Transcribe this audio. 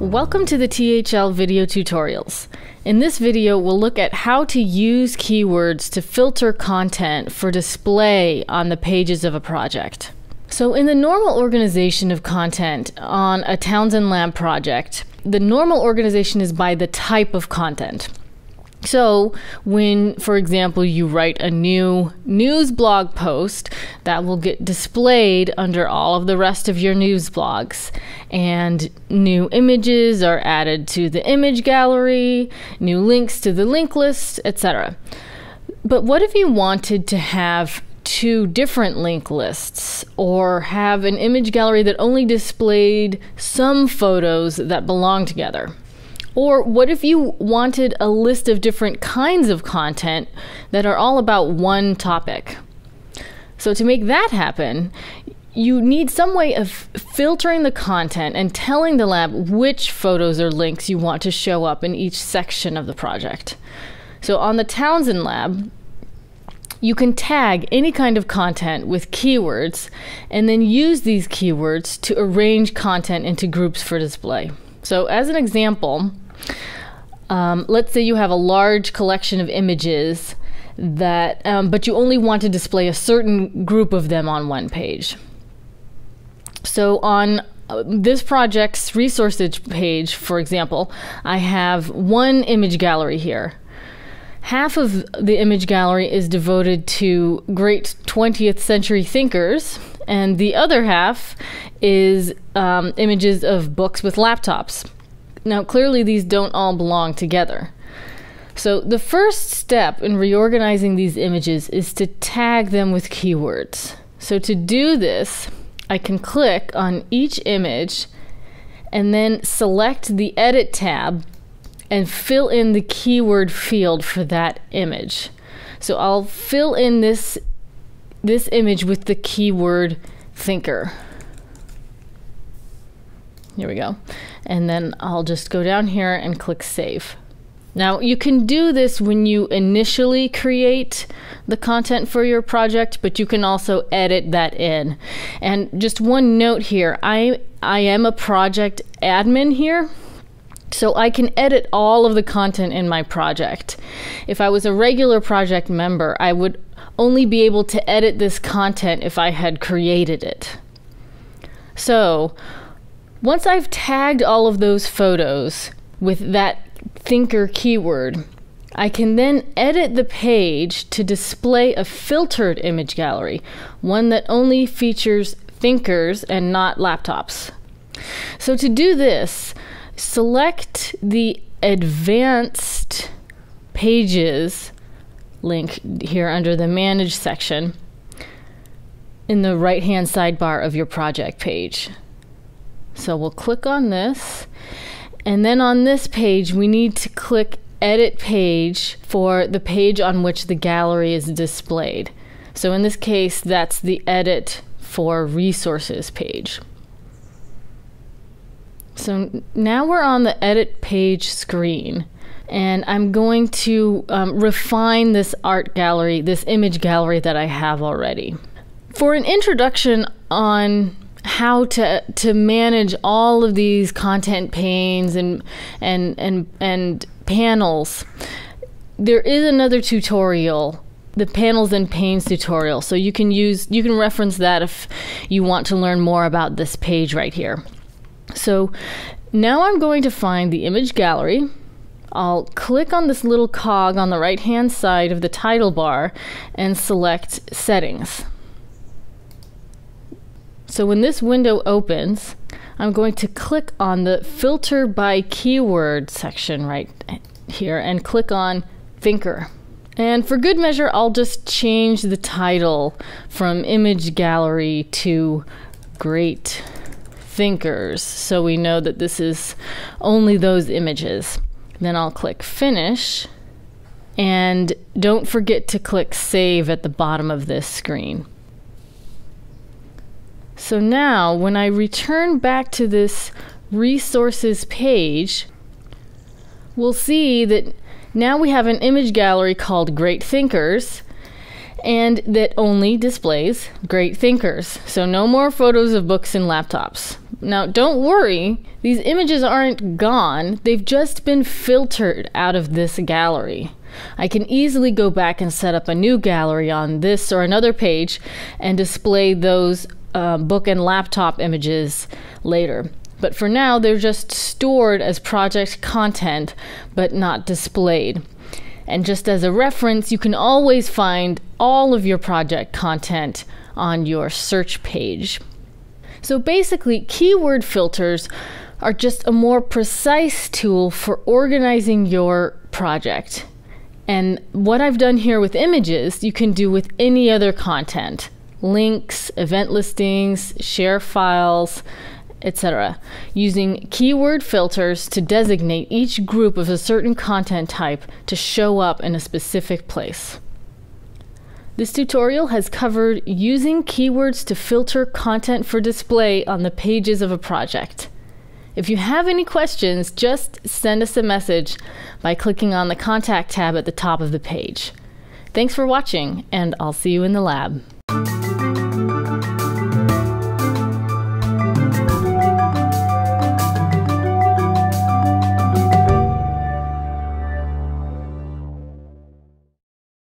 Welcome to the THL video tutorials. In this video, we'll look at how to use keywords to filter content for display on the pages of a project. So in the normal organization of content on a Townsend Lab project, the normal organization is by the type of content. So when, for example, you write a new news blog post, that will get displayed under all of the rest of your news blogs. And new images are added to the image gallery, new links to the link list, etc. But what if you wanted to have two different link lists, or have an image gallery that only displayed some photos that belong together? Or what if you wanted a list of different kinds of content that are all about one topic? So to make that happen, you need some way of filtering the content and telling the lab which photos or links you want to show up in each section of the project. So on the Townsend Lab, you can tag any kind of content with keywords and then use these keywords to arrange content into groups for display. So as an example, let's say you have a large collection of images that, but you only want to display a certain group of them on one page. So on this project's resources page, for example, I have one image gallery here. Half of the image gallery is devoted to great 20th century thinkers, and the other half is images of books with laptops. Now, clearly these don't all belong together. So the first step in reorganizing these images is to tag them with keywords. So to do this, I can click on each image and then select the Edit tab and fill in the keyword field for that image. So I'll fill in this image with the keyword thinker. Here we go. And then I'll just go down here and click Save. Now you can do this when you initially create the content for your project, but you can also edit that in. And just one note here, I am a project admin here, so I can edit all of the content in my project. If I was a regular project member, I would only be able to edit this content if I had created it. So once I've tagged all of those photos with that thinker keyword, I can then edit the page to display a filtered image gallery, one that only features thinkers and not laptops. So to do this, select the Advanced Pages link here under the Manage section in the right-hand sidebar of your project page. So we'll click on this, and then on this page we need to click Edit Page for the page on which the gallery is displayed. So in this case, that's the Edit for Resources page. So now we're on the Edit Page screen, and I'm going to refine this art gallery, this image gallery that I have already. For an introduction on how to manage all of these content panes and panels, there is another tutorial, the panels and panes tutorial. So you can reference that if you want to learn more about this page right here. So now I'm going to find the image gallery. I'll click on this little cog on the right hand side of the title bar and select Settings. So when this window opens, I'm going to click on the Filter by Keyword section right here and click on Thinker. And for good measure, I'll just change the title from Image Gallery to Great Thinkers, so we know that this is only those images. Then I'll click Finish, and don't forget to click Save at the bottom of this screen. So now when I return back to this resources page, we'll see that now we have an image gallery called Great Thinkers, and that only displays great thinkers. So no more photos of books and laptops. Now, don't worry, these images aren't gone. They've just been filtered out of this gallery. I can easily go back and set up a new gallery on this or another page and display those book and laptop images later. But for now, they're just stored as project content, but not displayed. And just as a reference, you can always find all of your project content on your search page. So basically, keyword filters are just a more precise tool for organizing your project. And what I've done here with images, you can do with any other content. Links, event listings, share files, etc. Using keyword filters to designate each group of a certain content type to show up in a specific place. This tutorial has covered using keywords to filter content for display on the pages of a project. If you have any questions, just send us a message by clicking on the Contact tab at the top of the page. Thanks for watching, and I'll see you in the lab.